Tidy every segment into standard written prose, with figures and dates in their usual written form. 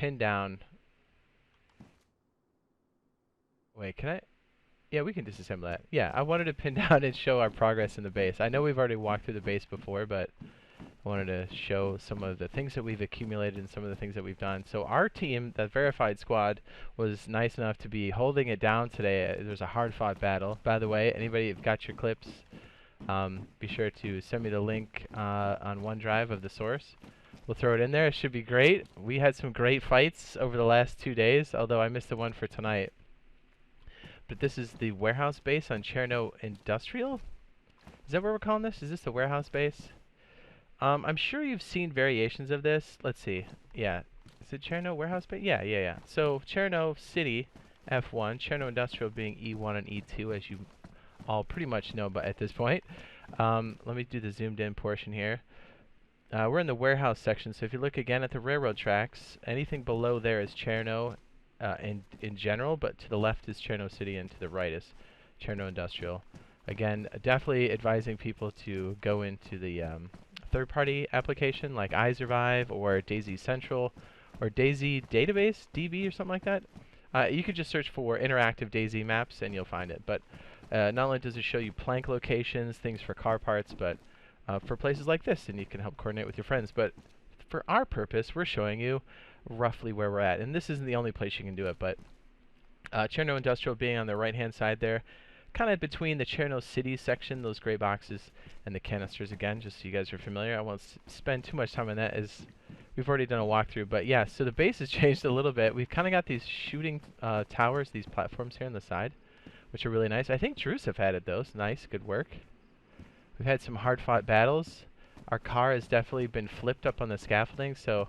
pin down. Wait, can I? Yeah, we can disassemble that. Yeah, I wanted to pin down and show our progress in the base. I know we've already walked through the base before, but I wanted to show some of the things that we've accumulated and some of the things that we've done. So our team, the verified squad, was nice enough to be holding it down today. There's a hard-fought battle. By the way, anybody who've got your clips, be sure to send me the link on OneDrive of the source. We'll throw it in there. It should be great. We had some great fights over the last 2 days, although I missed the one for tonight. But this is the warehouse base on Cherno Industrial? Is that what we're calling this? Is this the warehouse base? I'm sure you've seen variations of this. Let's see. Yeah. Is it Cherno warehouse base? Yeah. So Cherno City, F1, Cherno Industrial being E1 and E2, as you all pretty much know but at this point. Let me do the zoomed in portion here. We're in the warehouse section, so if you look again at the railroad tracks, anything below there is Cherno in general, but to the left is Cherno City and to the right is Cherno Industrial. Again, definitely advising people to go into the third-party application like iSurvive or DayZ Central or DayZ Database, DB or something like that. You could just search for interactive DayZ maps and you'll find it. But not only does it show you plank locations, things for car parts, but for places like this, and you can help coordinate with your friends. But for our purpose, we're showing you roughly where we're at. And this isn't the only place you can do it, but Cherno Industrial being on the right-hand side there, kind of between the Cherno City section, those gray boxes, and the canisters again, just so you guys are familiar. I won't spend too much time on that as we've already done a walkthrough. But yeah, so the base has changed a little bit. We've kind of got these shooting towers, these platforms here on the side, which are really nice. I think Drews have added those. Nice, good work. We've had some hard-fought battles. Our car has definitely been flipped up on the scaffolding, so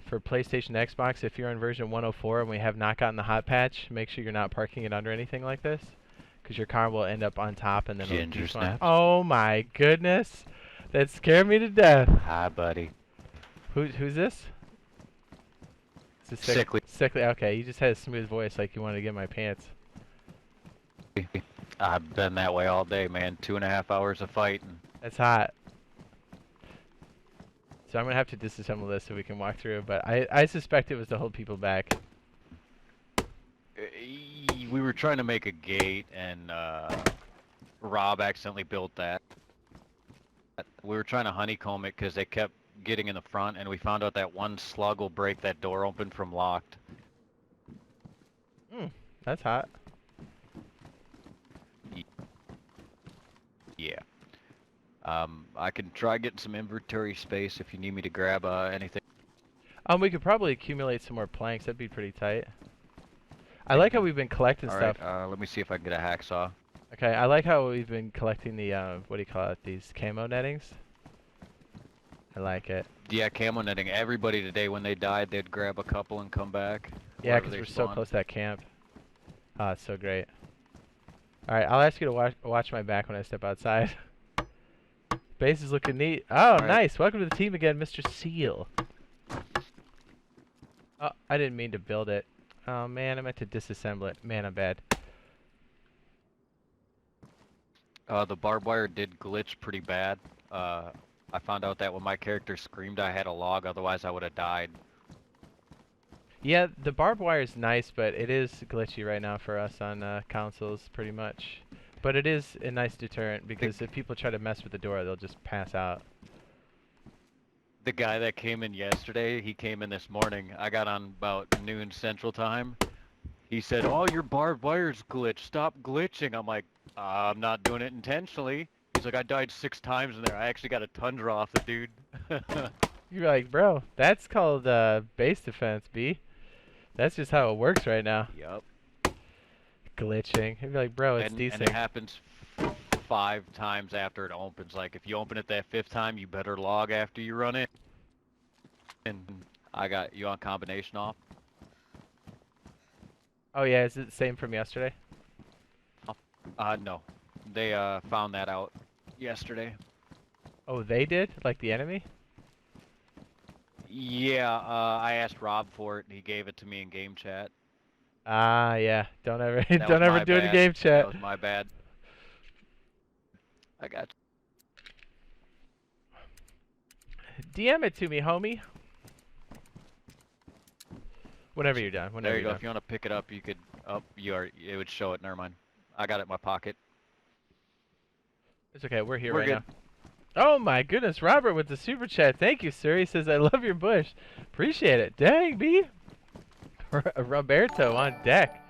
for PlayStation, Xbox, if you're on version 104 and we have not gotten the hot patch, make sure you're not parking it under anything like this, because your car will end up on top and then Ginger snaps. Oh my goodness, that scared me to death. Hi, buddy. Who's this? Is this Sickly. Sickly. Okay, you just had a smooth voice like you wanted to get my pants. I've been that way all day, man. 2.5 hours of fighting. That's hot. So I'm gonna have to disassemble this so we can walk through. But I suspect it was to hold people back. We were trying to make a gate, and Rob accidentally built that. We were trying to honeycomb it because they kept getting in the front, and we found out that one slug will break that door open from locked. That's hot. Yeah. I can try getting some inventory space if you need me to grab anything. We could probably accumulate some more planks. That'd be pretty tight. I like how we've been collecting stuff. Alright, let me see if I can get a hacksaw. Okay, I like how we've been collecting the, what do you call it, these camo nettings. I like it. Yeah, camo netting. Everybody today, when they died, they'd grab a couple and come back. Yeah, because we're so close to that camp. Ah, it's so great. Alright, I'll ask you to watch my back when I step outside. Base is looking neat. Oh, nice. Welcome to the team again, Mr. Seal. Oh, I didn't mean to build it. Oh, man, I meant to disassemble it. Man, I'm bad. The barbed wire did glitch pretty bad. I found out that when my character screamed I had a log, otherwise I would have died. Yeah, the barbed wire is nice, but it is glitchy right now for us on consoles, pretty much. But it is a nice deterrent, because if people try to mess with the door, they'll just pass out. The guy that came in yesterday, he came in this morning. I got on about noon Central Time. He said, "Oh, your barbed wire's glitched. Stop glitching." I'm like, "I'm not doing it intentionally." He's like, "I died 6 times in there. I actually got a tundra off the dude." You're like, bro, that's called base defense, B. That's just how it works right now. Yep. Glitching. You'd be like, bro, it's decent. And it happens 5 times after it opens. Like, if you open it that 5th time, you better log after you run it. And I got you on combination off. Oh yeah, is it the same from yesterday? No. They found that out yesterday. Oh, they did? Like the enemy? Yeah, I asked Rob for it, and he gave it to me in game chat. Ah, yeah. Don't ever, That don't was ever my do it in bad. game chat. That was my bad. I got DM it to me, homie. Whenever you're done. Whenever There you you're go. done. If you want to pick it up, you could. Oh, you are. It would show it. Never mind. I got it in my pocket. It's okay. We're here We're right good. now. Oh my goodness, Robert with the super chat. Thank you, sir. He says, I love your bush. Appreciate it. Dang, B. Roberto on deck.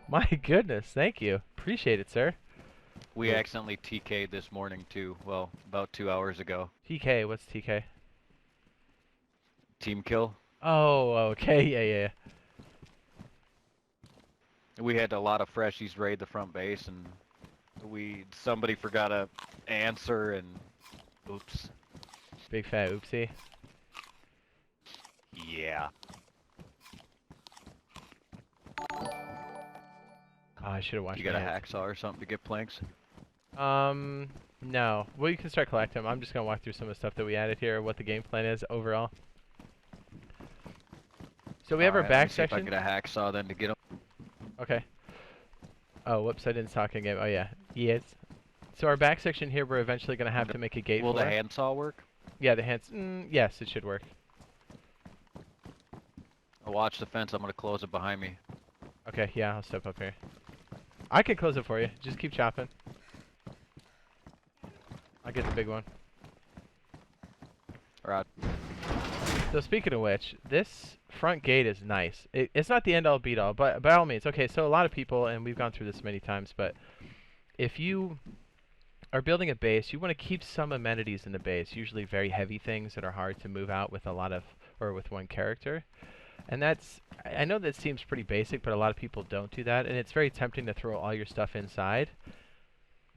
My goodness, thank you. Appreciate it, sir. We accidentally TK'd this morning too. Well, about 2 hours ago. TK, what's TK? Team kill. Oh, okay, yeah. We had a lot of freshies raid the front base, and somebody forgot to answer, and oops. Big fat oopsie. Yeah. Oh, I should have watched You got my a hands. hacksaw or something to get planks? No. Well, you can start collecting them. I'm just gonna walk through some of the stuff that we added here, what the game plan is overall. So we have our Alright, back let me see section. if I get a hacksaw then to get them. Okay. Oh, whoops, I didn't talk in game. Oh, yeah. Yes. So our back section here, we're eventually going to have to make a gate Will for. the handsaw work? Yeah, the hands. Yes, it should work. I'll watch the fence. I'm going to close it behind me. Okay, yeah, I'll step up here. I can close it for you. Just keep chopping. I'll get the big one. Alright. So speaking of which, this front gate is nice. It's not the end-all beat-all, but by all means. Okay, so a lot of people, and we've gone through this many times, but if you are building a base, you want to keep some amenities in the base, usually very heavy things that are hard to move out with a lot of, or with one character. And that's, I know that seems pretty basic, but a lot of people don't do that, and it's very tempting to throw all your stuff inside.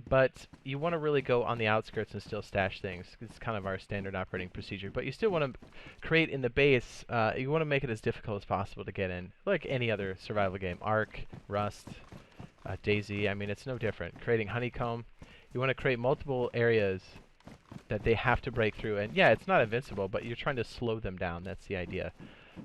But you want to really go on the outskirts and still stash things. It's kind of our standard operating procedure. But you still want to create in the base, you want to make it as difficult as possible to get in. Like any other survival game. Ark, Rust, DayZ, I mean, it's no different. Creating honeycomb. You want to create multiple areas that they have to break through. And yeah, it's not invincible, but you're trying to slow them down. That's the idea.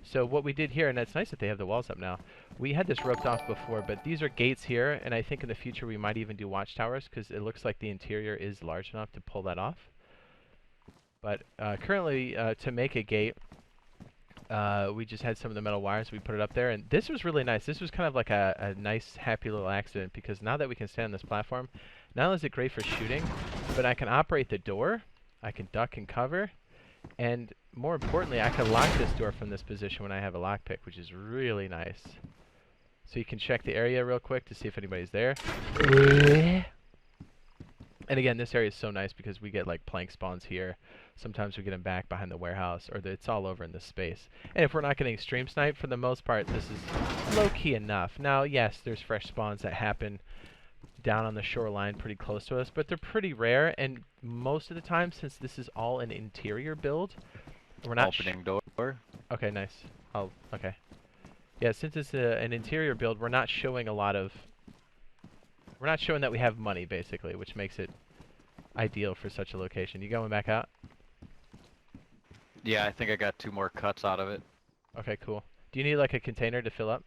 So what we did here, and it's nice that they have the walls up now. We had this roped off before, but these are gates here, and I think in the future we might even do watchtowers, because it looks like the interior is large enough to pull that off. But currently, to make a gate, we just had some of the metal wires, we put it up there, and this was really nice. This was kind of like a nice, happy little accident, because now that we can stand on this platform, not only is it great for shooting, but I can operate the door, I can duck and cover, and more importantly, I can lock this door from this position when I have a lockpick, which is really nice. So you can check the area real quick to see if anybody's there. And again, this area is so nice because we get like plank spawns here. Sometimes we get them back behind the warehouse, or it's all over in this space. And if we're not getting stream snipe, for the most part, this is low-key enough. Now, yes, there's fresh spawns that happen down on the shoreline pretty close to us, but they're pretty rare, and most of the time, since this is all an interior build, we're not Opening door. Okay, nice. Okay. Yeah, since it's an interior build, we're not showing a lot of... We're not showing that we have money, basically, which makes it ideal for such a location. You going back out? Yeah, I think I got 2 more cuts out of it. Okay, cool. Do you need, like, a container to fill up?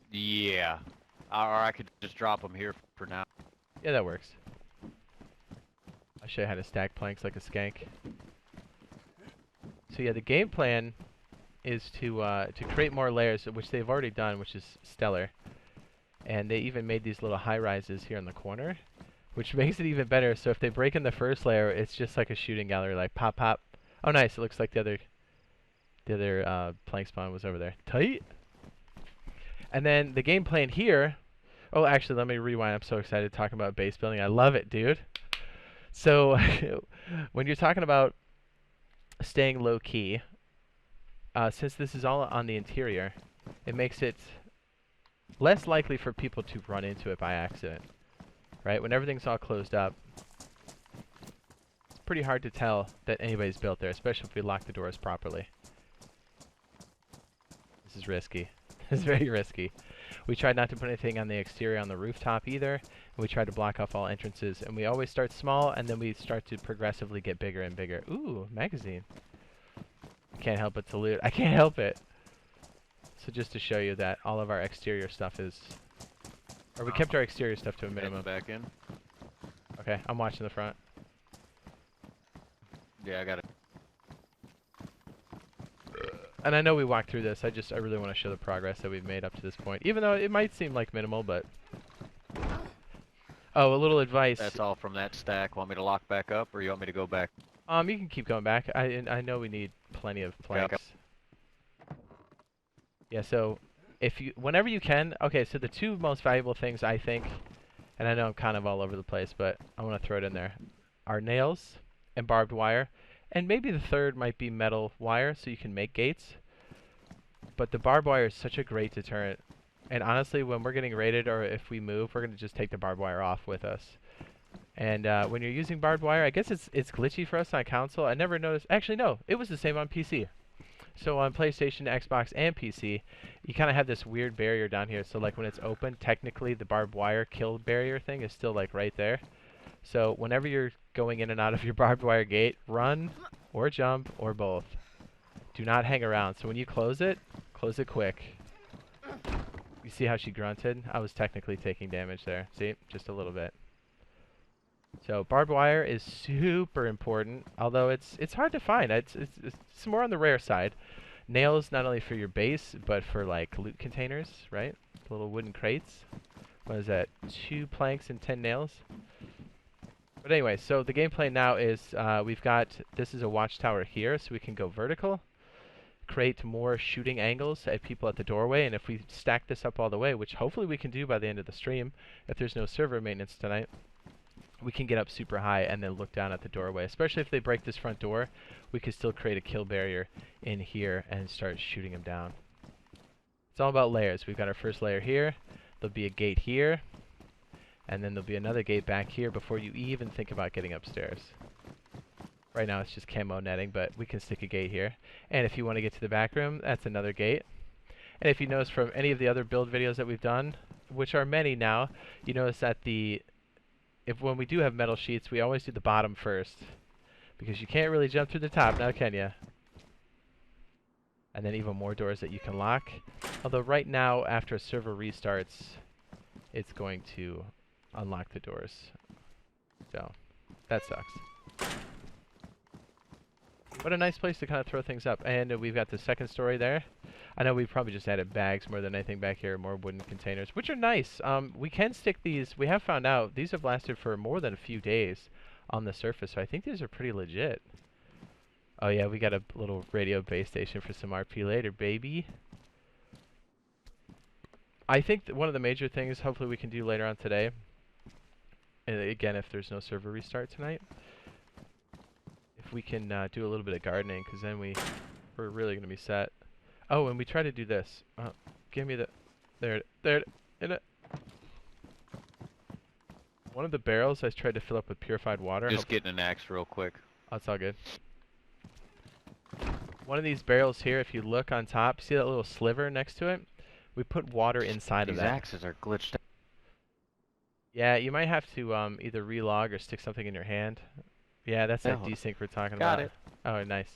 Yeah. Or I could just drop them here for now. Yeah, that works. I'll show you how to stack planks like a skank. So yeah, the game plan is to create more layers, which they've already done, which is stellar. And they even made these little high-rises here in the corner, which makes it even better. So if they break in the first layer, it's just like a shooting gallery, like pop, pop. Oh, nice. It looks like the other plank spawn was over there. Tight. And then the game plan here. Oh, actually, let me rewind. I'm so excited talking about base building. I love it, dude. So when you're talking about staying low key, since this is all on the interior, it makes it less likely for people to run into it by accident, right? When everything's all closed up, it's pretty hard to tell that anybody's built there, especially if we lock the doors properly. This is risky. It's very risky. We tried not to put anything on the exterior on the rooftop either, and we tried to block off all entrances, and we always start small, and then we start to progressively get bigger and bigger. Ooh, magazine. Can't help but to loot. I can't help it. So just to show you that all of our exterior stuff is... Or we kept our exterior stuff to a minimum. Back in. Okay, I'm watching the front. Yeah, I got it. And I know we walked through this. I really want to show the progress that we've made up to this point, even though it might seem like minimal, but. Oh, a little advice. That's all from that stack. Want me to lock back up, or you want me to go back? You can keep going back. I know we need plenty of planks. Okay. Yeah, so whenever you can, okay, so the two most valuable things I think, and I know I'm kind of all over the place, but I want to throw it in there, are nails and barbed wire, and maybe the third might be metal wire, so you can make gates. But the barbed wire is such a great deterrent. And honestly, when we're getting raided or if we move, we're going to just take the barbed wire off with us. And when you're using barbed wire, I guess it's glitchy for us on console. I never noticed. Actually, no. It was the same on PC. So on PlayStation, Xbox, and PC, you kind of have this weird barrier down here. So like when it's open, technically the barbed wire kill barrier thing is still like right there. So whenever you're going in and out of your barbed wire gate, run or jump or both. Do not hang around. So when you close it quick. You see how she grunted? I was technically taking damage there. See? Just a little bit. So barbed wire is super important, although it's hard to find. It's more on the rare side. Nails not only for your base, but for like loot containers, right? The little wooden crates. What is that? 2 planks and 10 nails. But anyway, so the gameplay now is this is a watchtower here, so we can go vertical. Create more shooting angles at people at the doorway, and if we stack this up all the way, which hopefully we can do by the end of the stream, if there's no server maintenance tonight, we can get up super high and then look down at the doorway. Especially if they break this front door, we can still create a kill barrier in here and start shooting them down. It's all about layers. We've got our first layer here, there'll be a gate here, and then there'll be another gate back here before you even think about getting upstairs. Right now it's just camo netting, but we can stick a gate here. And if you want to get to the back room, that's another gate. And if you notice from any of the other build videos that we've done, which are many now, you notice that when we do have metal sheets, we always do the bottom first. Because you can't really jump through the top now, can you? And then even more doors that you can lock. Although right now, after a server restarts, it's going to unlock the doors. So, that sucks. What a nice place to kind of throw things up. And we've got the second story there. I know we probably just added bags more than anything back here, more wooden containers, which are nice. We can stick these, we have found out, these have lasted for more than a few days on the surface, so I think these are pretty legit. Oh yeah, we got a little radio base station for some RP later, baby. I think that one of the major things hopefully we can do later on today, and again if there's no server restart tonight, if we can do a little bit of gardening, because then we're really going to be set. Oh, and we try to do this. Give me the... There, in it. One of the barrels I tried to fill up with purified water. Just getting an axe real quick. Oh, it's all good. One of these barrels here, if you look on top, see that little sliver next to it? We put water inside of that. These axes are glitched out. Yeah, you might have to either relog or stick something in your hand. Yeah, that's that desync we're talking about. Got it. Oh, nice.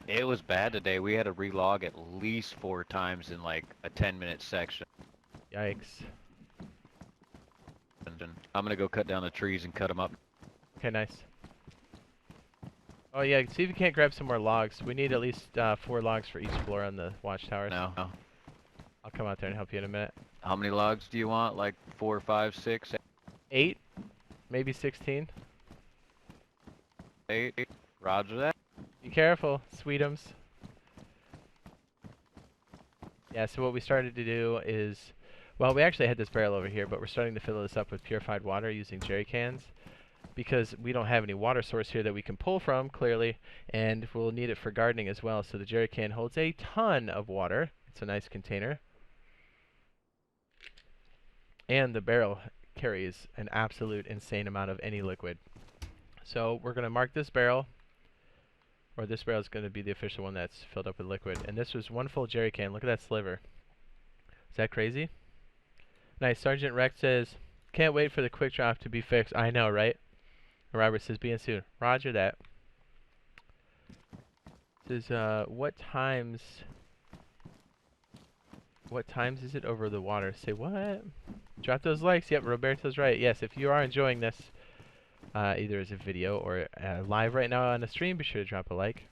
It was bad today. We had to relog at least 4 times in like a 10-minute section. Yikes. I'm gonna go cut down the trees and cut them up. Okay, nice. Oh yeah, see if you can't grab some more logs. We need at least 4 logs for each floor on the watchtowers. No. I'll come out there and help you in a minute. How many logs do you want? Like 4, 5, 6, 8? Maybe 16? 8? Roger that. Be careful, sweetums. Yeah, so what we started to do is... Well, we actually had this barrel over here, but we're starting to fill this up with purified water using jerry cans. Because we don't have any water source here that we can pull from, clearly, and we'll need it for gardening as well. So the jerry can holds a ton of water. It's a nice container. And the barrel carries an absolute insane amount of any liquid. So we're going to mark this barrel, or this barrel is going to be the official one that's filled up with liquid. And this was 1 full jerry can. Look at that sliver. Is that crazy? Nice. Sergeant Rex says, can't wait for the quick drop to be fixed. I know, right? Robert says, be in soon. Roger that. Says, what times is it over the water? Say what? Drop those likes. Yep, Roberto's right. Yes, if you are enjoying this, either as a video or live right now on the stream, be sure to drop a like.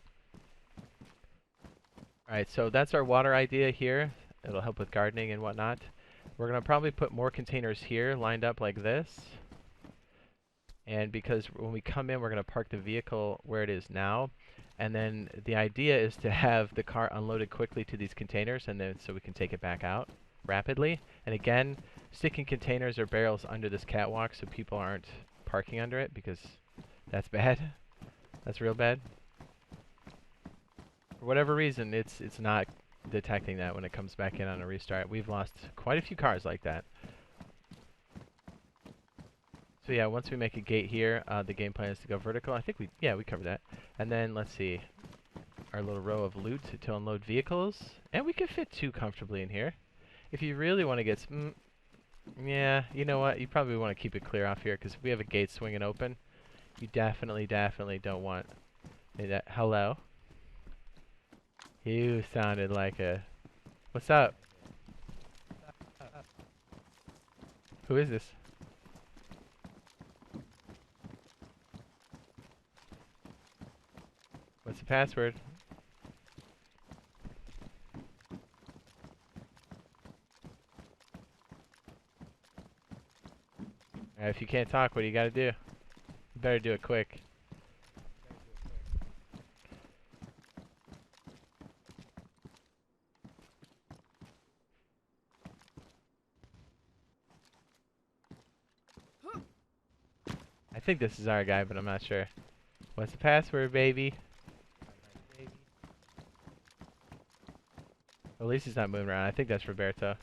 Alright, so that's our water idea here. It'll help with gardening and whatnot. We're going to probably put more containers here lined up like this. And because when we come in, we're going to park the vehicle where it is now. And then the idea is to have the car unloaded quickly to these containers, and then so we can take it back out rapidly. And again, sticking containers or barrels under this catwalk so people aren't parking under it, because that's bad. That's real bad. For whatever reason, it's not detecting that when it comes back in on a restart. We've lost quite a few cars like that. So yeah, once we make a gate here, the game plan is to go vertical. I think we covered that. And then let's see, our little row of loot to unload vehicles, and we can fit 2 comfortably in here. If you really want to get some, yeah, you know what? You probably want to keep it clear off here because we have a gate swinging open. You definitely don't want that. Hello. You sounded like a. What's up? Who is this? What's the password? If you can't talk, what do you gotta do? You better do it quick. I think this is our guy, but I'm not sure. What's the password, baby? At least he's not moving around. I think that's Roberto.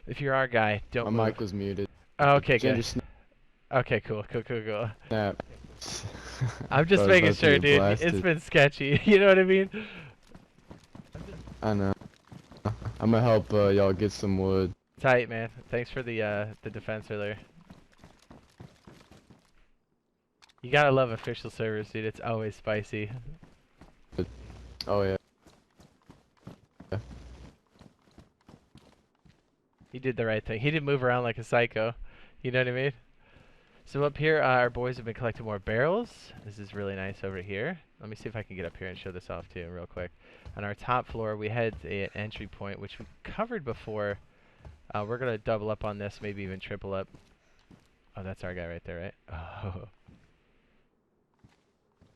If you're our guy, don't move. My mic was muted. Oh, okay, good. Ginger Okay, cool. snap. I'm just Sorry making about sure, being dude. blasted. It's been sketchy. You know what I mean? I know. I'm gonna help y'all get some wood. Tight, man. Thanks for the defense earlier. You gotta love official servers, dude. It's always spicy. Oh yeah. He did the right thing. He didn't move around like a psycho. You know what I mean? So up here, our boys have been collecting more barrels. This is really nice over here. Let me see if I can get up here and show this off to you real quick. On our top floor, we had an entry point, which we covered before. We're going to double up on this, maybe even triple up. Oh, that's our guy right there, right? Oh.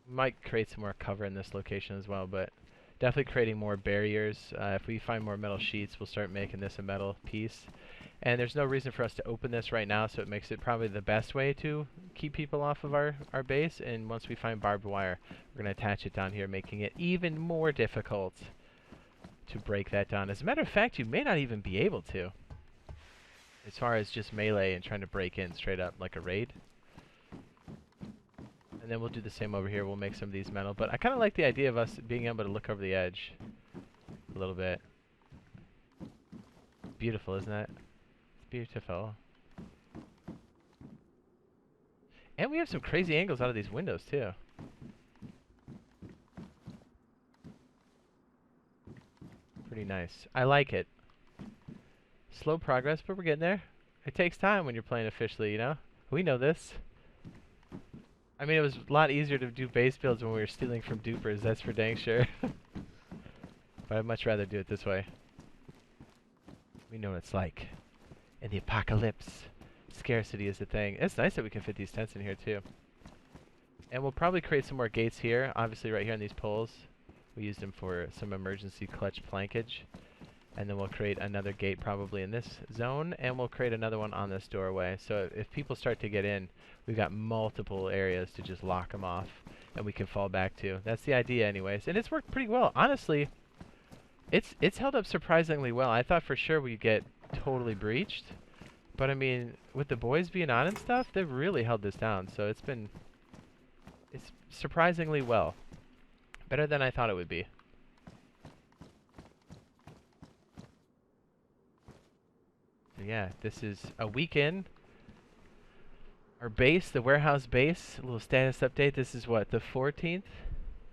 Might create some more cover in this location as well, but definitely creating more barriers. If we find more metal sheets, we'll start making this a metal piece. And there's no reason for us to open this right now, so it makes it probably the best way to keep people off of our base. And once we find barbed wire, we're going to attach it down here, making it even more difficult to break that down. As a matter of fact, you may not even be able to. As far as just melee and trying to break in straight up like a raid. And then we'll do the same over here. We'll make some of these metal. But I kind of like the idea of us being able to look over the edge a little bit. Beautiful, isn't it? Beautiful. And we have some crazy angles out of these windows too. Pretty nice. I like it. Slow progress, but we're getting there. It takes time when you're playing officially, you know? We know this. I mean, it was a lot easier to do base builds when we were stealing from dupers, that's for dang sure. But I'd much rather do it this way. We know what it's like. In the apocalypse, scarcity is the thing. It's nice that we can fit these tents in here too. And we'll probably create some more gates here, obviously right here on these poles. We used them for some emergency clutch plankage. And then we'll create another gate probably in this zone, and we'll create another one on this doorway. So if people start to get in, we've got multiple areas to just lock them off, and we can fall back to. That's the idea anyways, and it's worked pretty well. Honestly, it's held up surprisingly well. I thought for sure we'd get totally breached, but I mean, with the boys being on and stuff, they've really held this down. So it's surprisingly well. Better than I thought it would be. So yeah, this is a weekend. Our base, the warehouse base, a little status update. This is what, the 14th?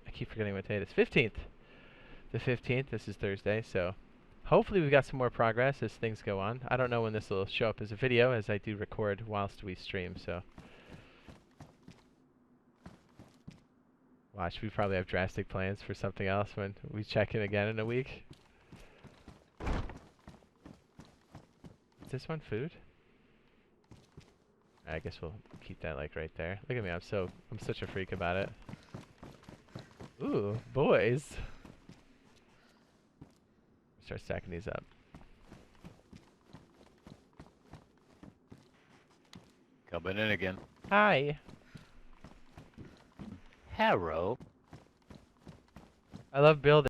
I keep forgetting what day it is. 15th. The 15th, this is Thursday, so hopefully we've got some more progress as things go on. I don't know when this will show up as a video, as I do record whilst we stream, so. Watch, we probably have drastic plans for something else when we check in again in a week. Is this one food? I guess we'll keep that like right there. Look at me, I'm such a freak about it. Ooh, boys. Start stacking these up. Coming in again. Hi. Harrow. I love building.